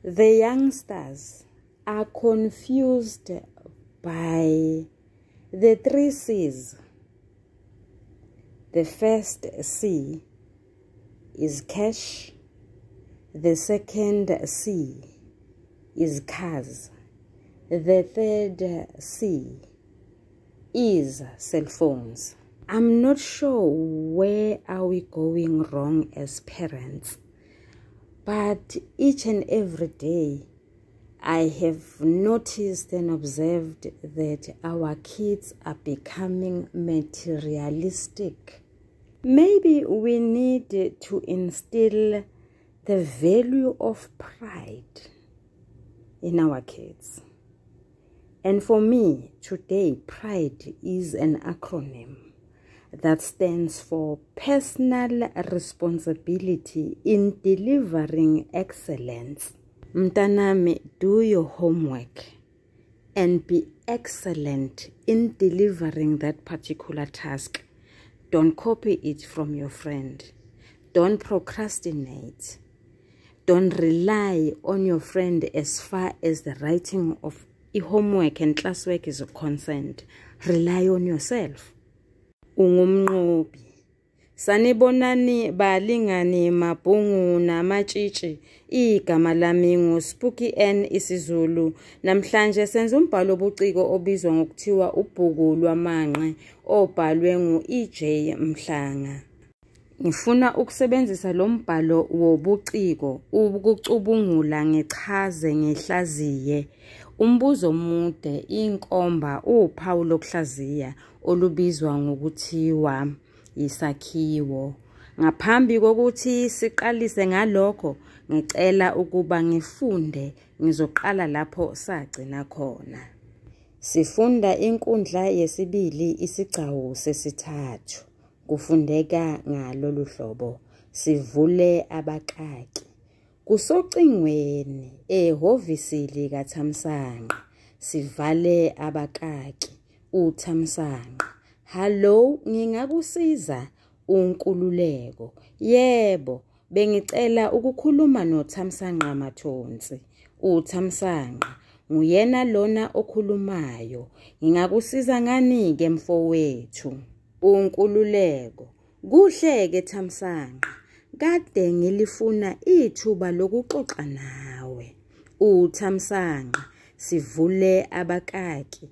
The youngsters are confused by the 3 C's. The first C is cash. The second C is cars. The third C is cell phones. I'm not sure where are we going wrong as parents, but each and every day I have noticed and observed that our kids are becoming materialistic. Maybe we need to instill the value of pride in our kids. And for me, today, pride is an acronym that stands for personal responsibility in delivering excellence. Mtanami, do your homework and be excellent in delivering that particular task. Don't copy it from your friend. Don't procrastinate. Don't rely on your friend as far as the writing of homework and classwork is concerned. Rely on yourself. Ungumnqobi. Sanibonani balingani mabhungu namatshitshi. Igama lami nguSpooky N isiZulu. Namhlanje senza umbhalo obuciko obizwa ngokuthiwa Ubhuku Lwamanqe obhalwe ngu-EJ Mhlanga. Ngifuna ukusebenzisa lo mbhalo wobuciko ukucubungula ngechaze ngehlaziye umbuzo omude inkomba uphawu lokuhlaziya olubizwa ngokuthiwa Isakhiwo. Ngaphambi kokuthi siqalise ngalokho ngicela ukuba ngifunde ngizoqala lapho sagcina khona. Sifunda inkundla yesibili isigcawu sesithathu. Kufundeka ngalolu hlobo. Sivule abakaki. Kusocingweni ehhovisi likaThamsanqa. Sivale abakaki. uThamsanqa. Hello, ngingakusiza unkululeko. Yebo, bengicela ukukhuluma noThamsanqa Mathonsi. uThamsanqa, nguyena lona okhulumayo. Ngingakusiza ngani ke mfowethu? Unkululeko. Kuhle-ke Thamsanqa. Kade ngilifuna ithuba lokuxoxa nawe. uThamsanqa. Sivule abakaki.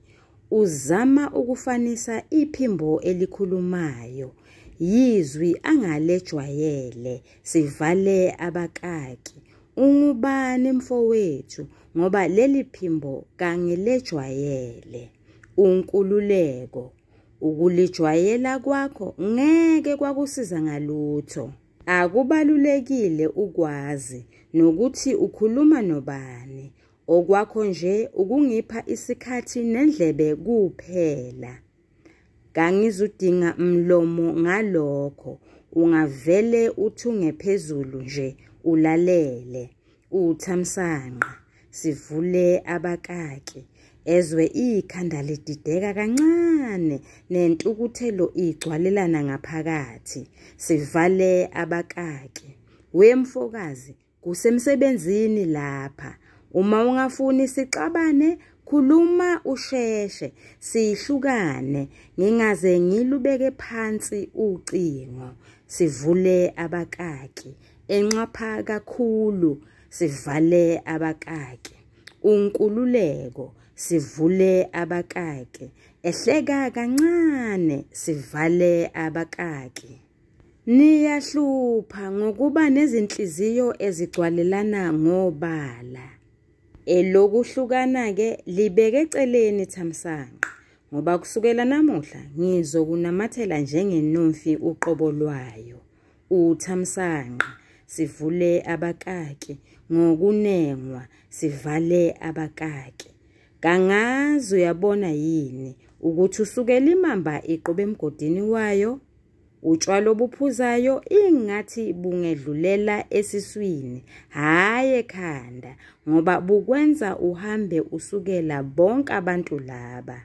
Uzama ukufanisa iphimbo elikhulumayo. Yizwi angalejwayele. Sivale abakaki. Ungubani mfowethu ngoba leli phimbo kangilejwayele. Unkululeko. Ukulijwayela kwakho ngeke kwakusiza ngalutho. Akubalulekile ukwazi nokuthi ukhuluma nobani. Okwakho nje ukungipha isikhathi nendlebe kuphela. Kangizudinga mlomo ngalokho. Ungavele uthunge phezulu nje ulalele. uThamsanqa. Sivule abakaki. Ezwe ikhanda lidideka kancane nentukuthelo igcwalelana ngaphakathi. Sivale abakaki. Wemfokazi, kusemsebenzini lapha. Uma ungafuni sixabane, khuluma usheshe, sihlukane, ngingaze ngilubeke phansi ucingo. Sivule abakaki. Enqapha kakhulu. Sivale abakaki. Unkululeko. Sivule abakaki. Ehleka kancane. Sivale abakaki. Niyahlupha ngokuba nezinhliziyo ezigcwalelana ngobala. Elokuhlukana ke libeke eceleni Thamsanqa, ngoba kusukela namuhla ngizokunamathela njengenomfi uqobo lwayo. uThamsanqa. Sivule abakaki. Ngokunengwa. Sivale abakaki. Kangazi uyabona yini ukuthi usukela imamba iqobe emgodini wayo. Utshwala obuphuzayo ingathi bungedlulela esiswini, hayi ekhanda, ngoba bukwenza uhambe usukela bonke abantu laba.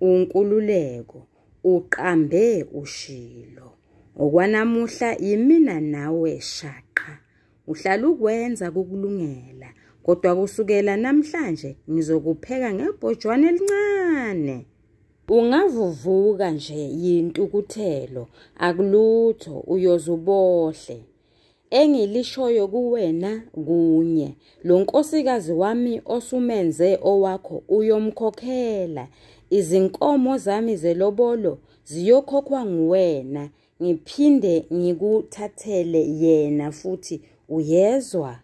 Unkululeko. Uqambe ushilo. Okwanamuhla yimina nawe shaqa. uhlala ukwenza kukulungela, kodwa kusukela namhlanje ngizokupheka ngebhojwane elincane. Ungavuvuka nje yintukuthelo, akulutho uyozubohle. Engilishoyo kuwena kunye, lo nkosikazi wami osumenze owakho uyomkhokhela. Izinkomo zami zelobolo ziyokhokhwa nguwena, ngiphinde ngikuthathele yena futhi, uyezwa?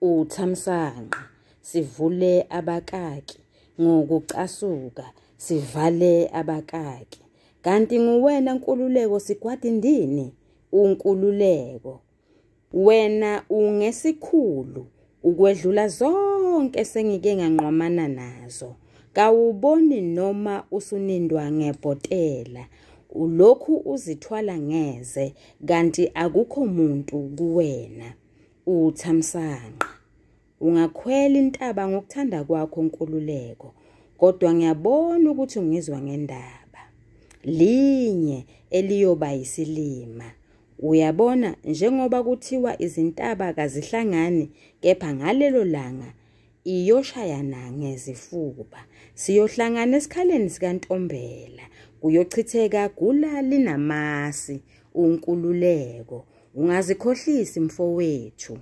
Uthamsanqa. Sivule abakaki ngokucasuka, sivale abakaki. Kanti nguwena Nkululeko Sigwadindini, uNkululeko. Wena ungesikhulu ukwedlula zonke sengike nganqwamana nazo. Kawuboni noma usunindwa ngebhotela, ulokhu uzithwala ngeze, kanti akukho muntu kuwena. Uthamsanqa. Ungakhwela intaba ngokuthanda kwakho Nkululeko, kodwa ngiyabona ukuthi ungizwa ngendaba. Linye eliyoba isilima. Uyabona, njengoba kuthiwa izintaba kazihlangani, kepha ngalelo langa iyoshayana ngezifuba. Siyohlangana esikhaleni sikaNtombela, kuyochitheka gula linamasi. uNkululeko. Ungazikhohlisi mfowethu.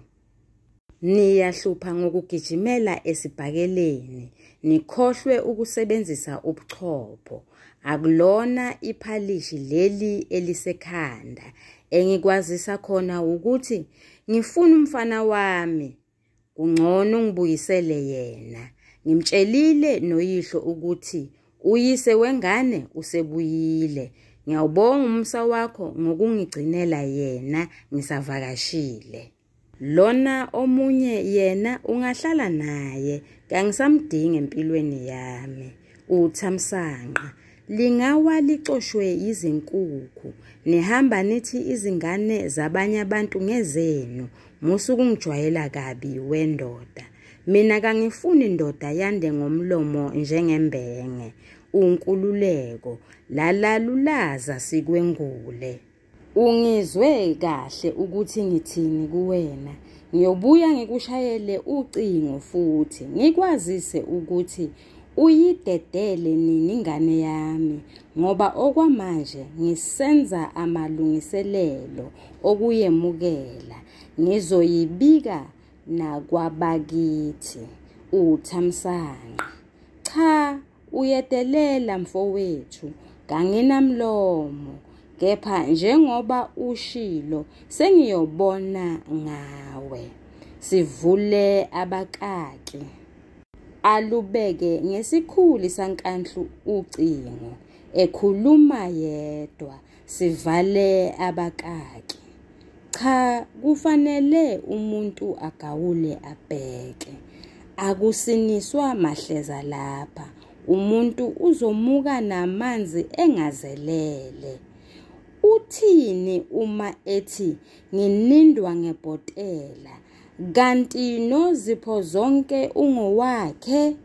Niyahlupha ngokugijimela esibhakeleni, nikhohlwe ukusebenzisa ubuchopho. Akulona iphalishi leli elisekhanda. Engikwazisa khona ukuthi ngifuna umfana wami. Kungcono ngibuyisele yena. Ngimtshelile noyihlo ukuthi uyise wengane usebuyile. Ngiyawubonga umsa wakho ngokungigcinela yena ngisavakashile. Lona omunye yena ungahlala naye, kangisamdingi empilweni yami. Uthamsanqa. Lingawa licoshwe izinkukhu, nihamba nithi izingane zabanye abantu ngezenu, musuku ngijwayela kabi wendoda. Mina kangifuni indoda yande ngomlomo njengembenge. uNkululeko. Lalalulaza sikwengule. Ungizwe kahle ukuthi ngithini kuwena. Ngiyobuya ngikushayele ucingo futhi ngikwazise ukuthi uyidedele nini ingane yami, ngoba okwamanje ngisenza amalungiselelo okuyemukela. Ngizoyibika nakwabakithi. Uthamsanqa. Cha, uyedelela mfowethu, kanginamlomo. Kepha njengoba ushilo sengiyobona ngawe. Sivule abakaki. Alubeke ngesikhuli sankanhlu ucingo, ekhuluma yedwa. Sivale abakaki. Cha, kufanele umuntu agawule abheke. Akusiniswa mahleza lapha. Umuntu uzomuka namanzi engazelele. Uthini uma ethi nginindwa ngebhotela, kanti nozipho zonke ungowakhe?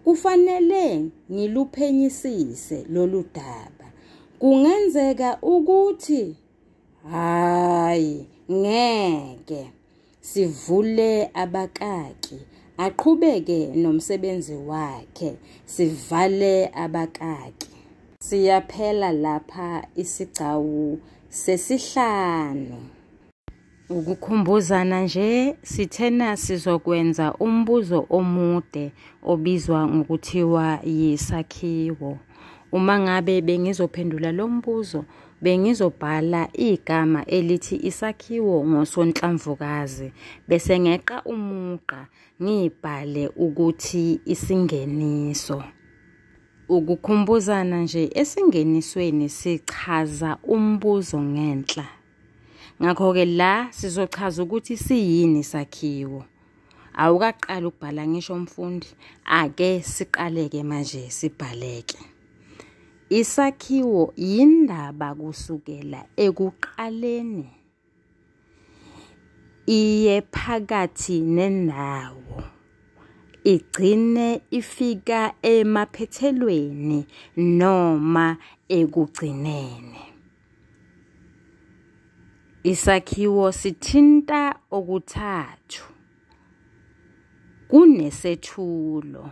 Kufanele ngiluphenyisise lolu daba. Kungenzeka ukuthi hayi ngeke. Sivule abakaki. Aqhubeke nomsebenzi wakhe. Sivale abakaki. Siyaphela lapha isigcawu sesihlanu. Ukukhumbuzana nje, sithena sizokwenza umbuzo omude obizwa ngokuthiwa yisakhiwo. Uma ngabe bengizophendula lo mbuzo, bengizobhala igama elithi isakhiwo ngosonhlamvukazi, bese ngeqa umuqa ngibhale ukuthi isingeniso. Ukukhumbuzana nje, esingenisweni sichaza umbuzo ngenhla. Ngakho-ke la sizochaza ukuthi siyini isakhiwo. Awukaqala ukubhala ngisho mfundi, ake siqaleke manje sibhaleke. Isakhiwo yindaba kusukela ekuqaleni iye phakathi nendawo, igcine ifika emaphethelweni noma ekugcineni. Isakhiwo sithinta okuthathu. Kunesethulo.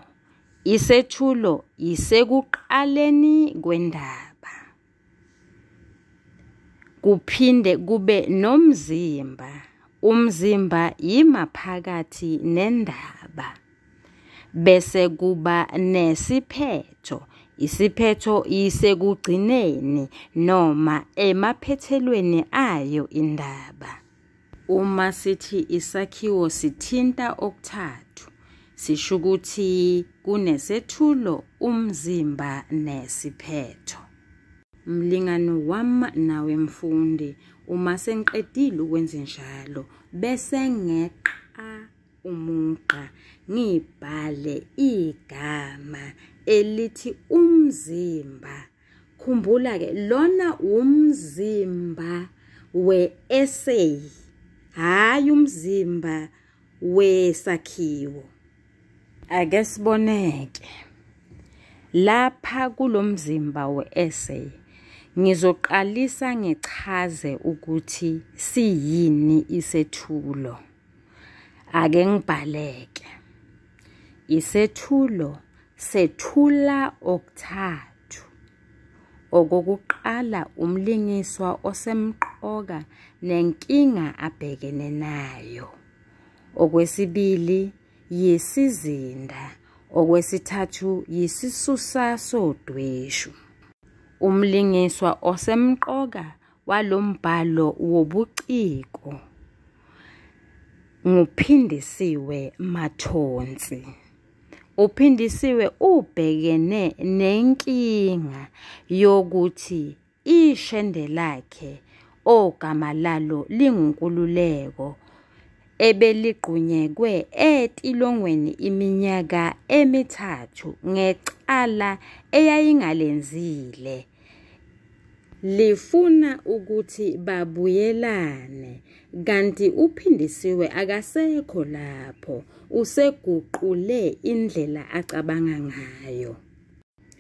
Isethulo isekuqaleni kwendaba. Kuphinde kube nomzimba. Umzimba imaphakathi nendaba. Bese kuba nesiphetho. Isiphetho isekugcineni noma emaphethelweni ayo indaba. Uma sithi isakhiwo sithinta okuthathu, sisho ukuthi kunesethulo, umzimba nesiphetho. Mlingano wami nawe mfundi, uma sengiqedile ukwenza njalo, bese ngeqa umugqa ngibhale igama elithi umzimba. Khumbula ke lona umzimba we-eseyi, hayi umzimba wesakhiwo. Ake siboneke. Lapha kulomzimba we-eseyi ngizoqalisa ngichaze ukuthi siyini isethulo. Ake ngibhaleke. Isethulo sethula okuthathu. Okokuqala umlingiswa osemqoka nenkinga abhekene nayo. Okwesibili isizinda. Okwesithathu isisusa sodweshu. Umlingiswa osemqoka walombhalo wobuciko nguphindisiwe mathonsi. Uphindisiwe ubhekene nenkinga yokuthi ishende lakhe ogama lalo lingunkululeko ebeligqunyekwe etilongweni iminyaka emithathu ngecala eyayingalenzile. Lifuna ukuthi babuyelane, kanti uphindisiwe akasekho lapho, useguqule indlela acabanga ngayo.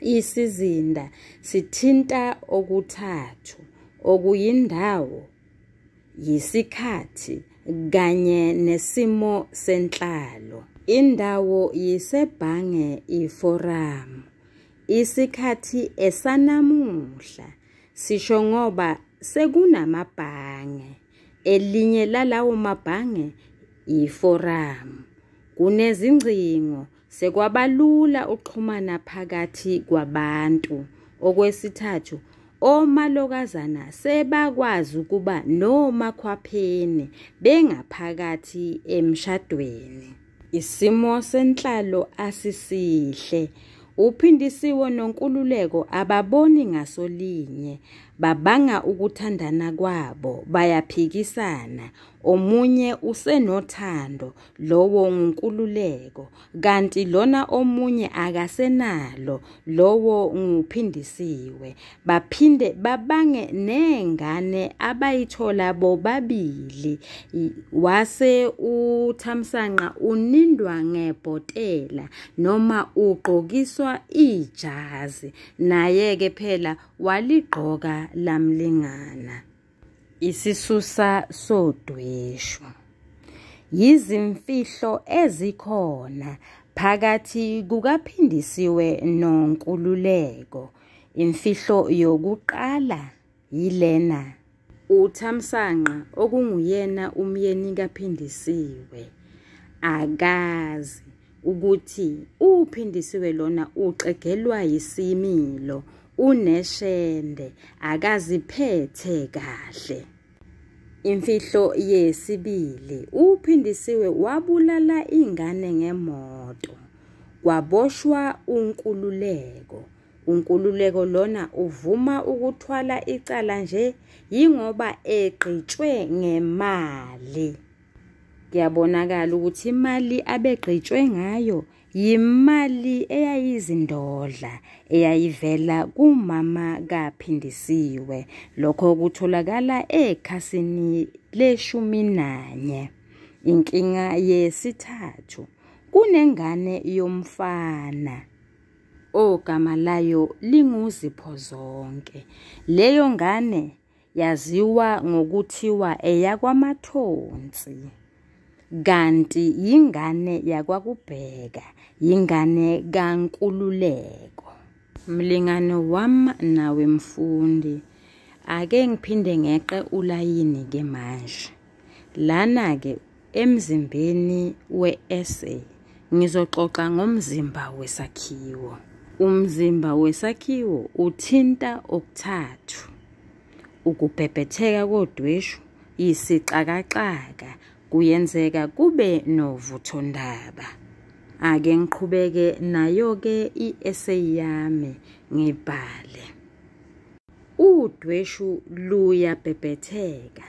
Isizinda sithinta okuthathu, okuyindawo, isikhathi kanye nesimo senhlalo. Indawo yisebhange iforamu. Isikhathi esanamuhla. Sisho ngoba sekunamabhange. Elinye lalawo mabhange iforamu. Kunezingcingo, sekwabalula uxhumana phakathi kwabantu. Okwesithathu, omalokazana sebakwazi ukuba nomakhwapheni bengaphakathi emshadweni. Isimo senhlalo asisihle. Uphindisiwe nonkululeko ababoni ngasolinye, babanga ukuthandana kwabo, bayaphikisana. Omunye usenothando, lowo ngunkululeko, kanti lona omunye akasenalo, lowo nguphindisiwe. Baphinde babange nengane abayithola bobabili. Wase uthamsanqa unindwa ngebhotela noma ugqokiswa ijazi, naye ke phela waligqoka lamlingana. Isisusa sodweshu. Yizimfihlo ezikhona phakathi kukaphindisiwe nonkululeko. Imfihlo yokuqala yilena. Uthamsanqa okunguyena umyeni kaphindisiwe akazi ukuthi uphindisiwe lona uxegelwa yisimilo, uneshende, akaziphethe kahle. Imfihlo yesibili, uphindisiwe wabulala ingane ngemoto. Kwaboshwa unkululeko. Unkululeko lona uvuma ukuthwala icala nje yingoba egqitshwe ngemali. Kuyabonakala ukuthi imali abegqitshwe ngayo yimali eyayizindodla eyayivela kumama kaphindisiwe. Lokho kutholakala ekhasini le-11. Inkinga yesithathu. Kunengane yomfana ogama layo linguZipho zonke. Leyo ngane yaziwa ngokuthiwa eyakwamathonsi, kanti yingane yakwaKubheka, yingane kaNkululeko. Mlingano wami nawe mfundi, ake ngiphinde ngeqe ulayini ke manje. Lana ke emzimbeni we-eseyi ngizoxoxa ngomzimba wesakhiwo. Umzimba wesakhiwo uthinta okuthathu: ukubhebhetheka kodweshu, isixakaxaka, kuyenzeka kube novuthondaba. Ake ngiqhubeke nayo ke i-eseyi yami ngibhale. Udweshu luyabhebhetheka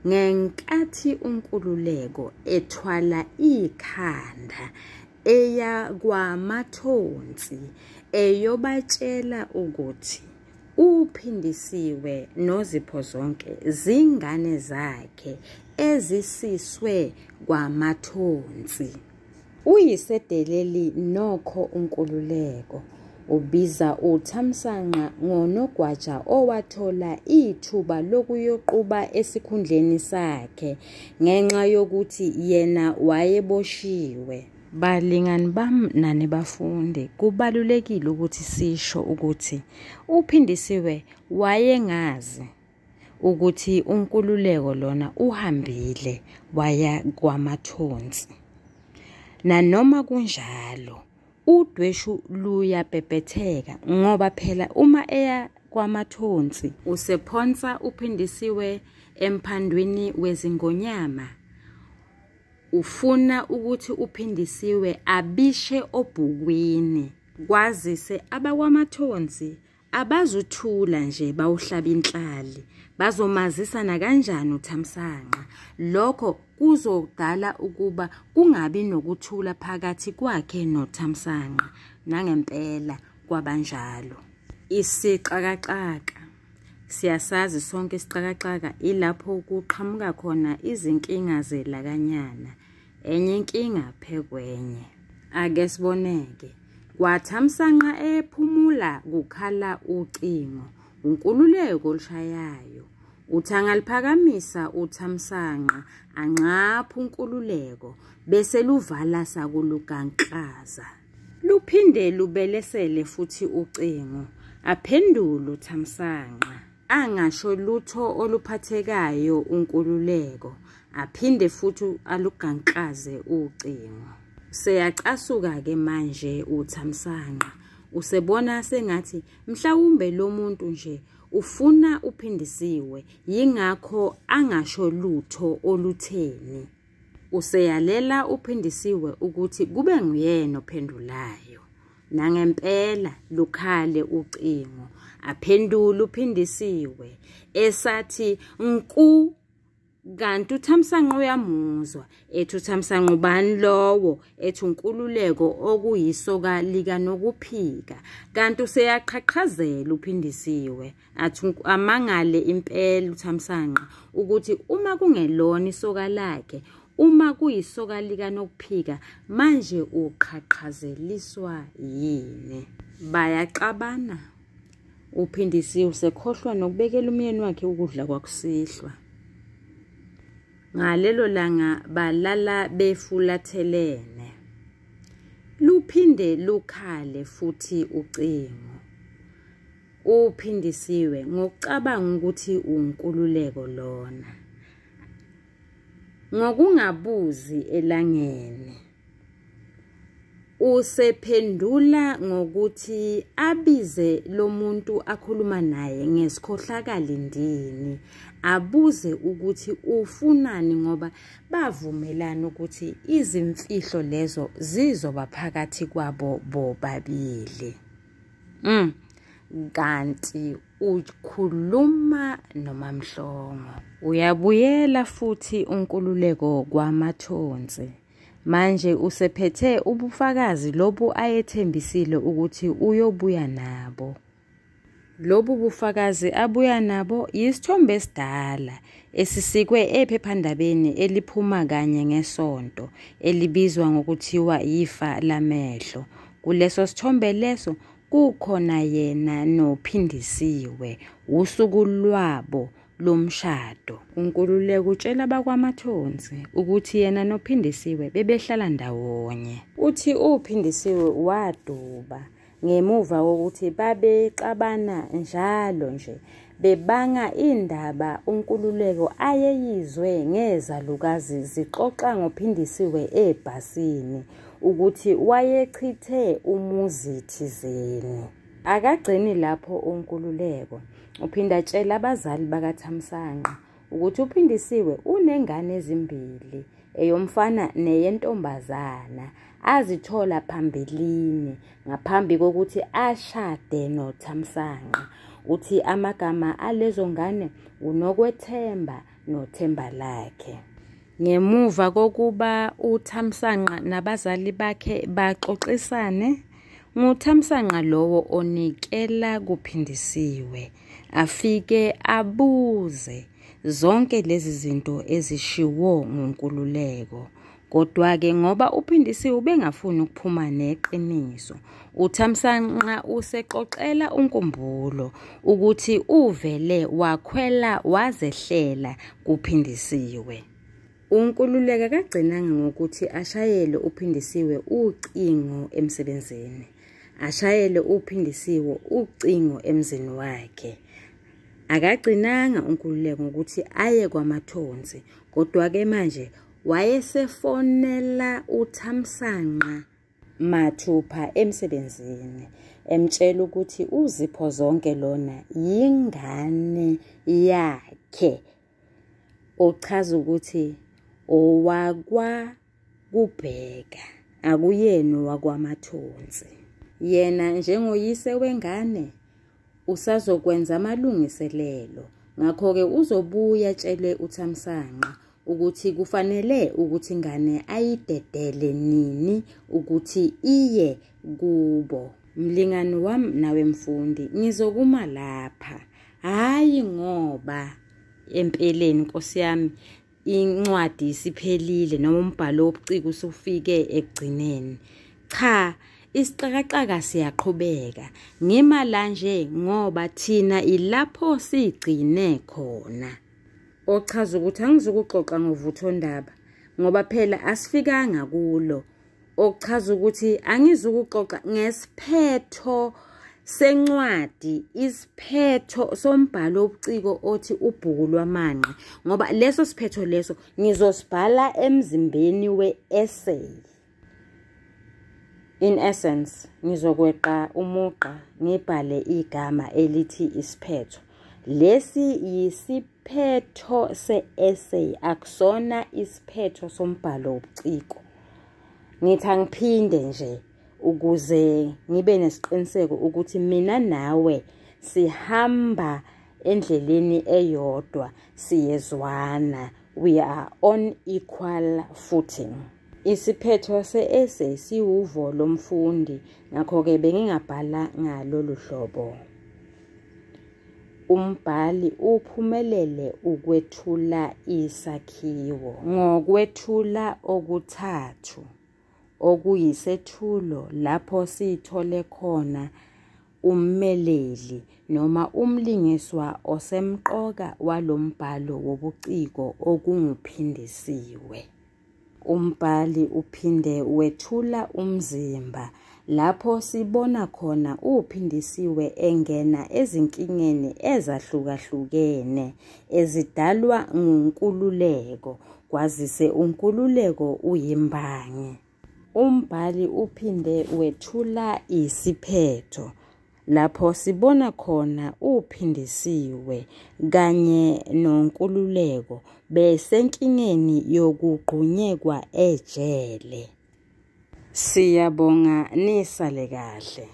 ngenkathi uNkululeko ethwala ikhanda eya kwamathonsi eyobatshela ukuthi uPhindisiwe noZipho zonke zingane zakhe ezisiswe kwamathonsi. Uyisedeleli nokho uNkululeko ubiza uThamsanqa ngonogwaja owathola ithuba lokuyoquba esikhundleni sakhe ngenxa yokuthi yena wayeboshiwe. Balingani bami nani bafundi, kubalulekile ukuthi sisho ukuthi uPhindisiwe wayengazi ukuthi uNkululeko lona uhambile waya kwamathonsi. Nanoma kunjalo, udweshu luyabhebhetheka ngoba phela uma eya kwamathonsi usephonsa uPhindisiwe emphandweni wezingonyama, ufuna ukuthi uPhindisiwe abishe obhukwini, kwazise abakwamathonsi abazuthula nje bawuhlaba inhlali, bazomazisa na kanjani uThamsanqa. Lokho kuzodala ukuba kungabi nokuthula phakathi kwakhe noThamsanqa, nangempela kwabanjalo. Isixakaxaka, siyasazi sonke isixakaxaka ilapho kuqhamuka khona izinkinga zelakanyana, enye inkinga phekwenye. Ake siboneke, kwaThamsanqa ephumula kukhala ucingo, uNkululeko olushayayo. Uthanga liphakamisa uThamsanqa, anqapha uNkululeko bese luvala sakuluganklaza. Luphinde lubelesele futhi ucingo, aphendula uThamsanqa, angasho lutho oluphathekayo uNkululeko, aphinde futhi aluganklaze ucingo. Seyacasuka ke manje uThamsanqa, usebona sengathi mhlawumbe lo muntu nje ufuna uPhindisiwe, yingakho angasho lutho olutheni. Useyalela uPhindisiwe ukuthi kube nguyena ophendulayo. Nangempela lukhale ucingo, aphendula uPhindisiwe esathi nku. Kanti uThamsanqa uyamuzwa, ethi uThamsanqa ubani lowo, ethi uNkululeko okuyisoka lika nokuphika. Kanti useyaqhaqhazela uPhindisiwe, athi amangale impela uThamsanqa ukuthi uma kungelona isoka lakhe, uma kuyisoka lika nokuphika, manje uqhaqhazeliswa yini. Bayaxabana. uPhindisiwe usekhohlwa nokubekela umyeni wakhe ukudla kwakusihlwa. Ngalelo langa balala befulathelene. Luphinde lukhale futhi ucingo. uPhindisiwe ngokucabanga ukuthi uNkululeko lona. Ngokungabuzi elangeni. Usephendula ngokuthi abize lo muntu akhuluma naye ngesikhohlakalindini, abuze ukuthi ufunani ngoba bavumelana ukuthi izimfihlo lezo zizoba phakathi kwabo bobabili. Kanti ukhuluma noMamhlongo. Uyabuyela futhi uNkululeko kwamathonsi. Manje usephethe ubufakazi lobu ayethembisile ukuthi uyobuya nabo. Lobu bufakazi abuya nabo yisithombe esidala esisikwe ephephandabeni eliphuma kanye ngesonto elibizwa ngokuthiwa yifa lamehlo. Kuleso sithombe leso kukhona yena noPhindisiwe, usuku lwabo lomshado. UNkululeko utshela abakwaMathonsi ukuthi yena noPhindisiwe bebehlala ndawonye. Uthi uPhindisiwe waduba ngemuva kokuthi babexabana njalo nje bebanga indaba uNkululeko ayeyizwe ngezalukazi zixoxa ngoPhindisiwe ebhasini ukuthi wayechithe umuzi thizeni. Akagcini lapho uNkululeko, uphinda tshela abazali bakaThamsanqa ukuthi uPhindisiwe unengane ezimbili, eyomfana neyentombazana, azithola phambilini ngaphambi kokuthi ashade noThamsanqa. Uthi amagama alezo ngane uNokwethemba noThemba lakhe. Ngemuva kokuba uThamsanqa nabazali bakhe baxoxisane, nguThamsanqa lowo onikela kuPhindisiwe afike abuze zonke lezi zinto ezishiwo nguNkululeko. Kodwa-ke ngoba uPhindisiwe ubengafuni ukuphuma neqiniso, uThamsanqa useqoqela uNkumbulo ukuthi uvele wakhwela wazehlela kuPhindisiwe. uNkululeko akagcinanga ngokuthi ashayele uPhindisiwe ucingo emsebenzini, ashayele uPhindisiwe ucingo emzini wakhe. Akagcinanga uNkululeko ngokuthi aye kwaMathonsi, kodwa-ke manje wayesefonela uThamsanqa mathupha emsebenzini emtshela ukuthi uZipho zonke lona yingane yakhe, ochaza ukuthi owakwaKubheka akuyena wakwaMathonsi. Yena njengoyise wengane usazokwenza amalungiselelo, ngakho-ke uzobuya tshele uThamsanqa ukuthi kufanele ukuthi ingane ayidedele nini ukuthi iye kubo. Mlingani wami nawe mfundi, ngizokuma lapha, hayi ngoba empeleni Nkosi yami incwadi isiphelile noma umbhalo wobuciko usufike ekugcineni. Cha, isiqakaqaka siyaqhubeka. Ngima la nje ngoba thina ilapho sigcine khona. Ochaza ukuthi angizukuxoxa ngovuthondaba ngoba phela asifikanga kulo. Ochaza ukuthi angizukuxoxa ngesiphetho sencwadi, isiphetho sombhalo wobuciko othi Ubhuku Lwamanqe, ngoba leso siphetho leso ngizosibhala emzimbeni we-eseyi. In essence, ngizokweqa umugqa ngibhale igama elithi isiphetho. Lesi yisiphetho se-eseyi, akusona isiphetho sombhalo wobuciko. Ngithi angiphinde nje ukuze ngibe nesiqiniseko ukuthi mina nawe sihamba endleleni eyodwa, siyezwana, we are on equal footing. Isiphetho se-eseyi siwuvo lomfundi, ngakho-ke bengingabhala ngalolu hlobo. Umbhali uphumelele ukwethula isakhiwo ngokwethula okuthathu, okuyisethulo, lapho sithole khona ummeleli noma umlingiswa osemqoka walombhalo wobuciko okunguPhindisiwe. Umbhali uphinde wethula umzimba, lapho sibona khona uPhindisiwe engena ezinkingeni ezahlukahlukene ezidalwa nguNkululeko, kwazise uNkululeko uyimbangi. Umbhali uphinde wethula isiphetho, lapho sibona khona uPhindisiwe kanye noNkululeko besenkingeni yokugqunyekwa ejele. Siyabonga nisale kahle.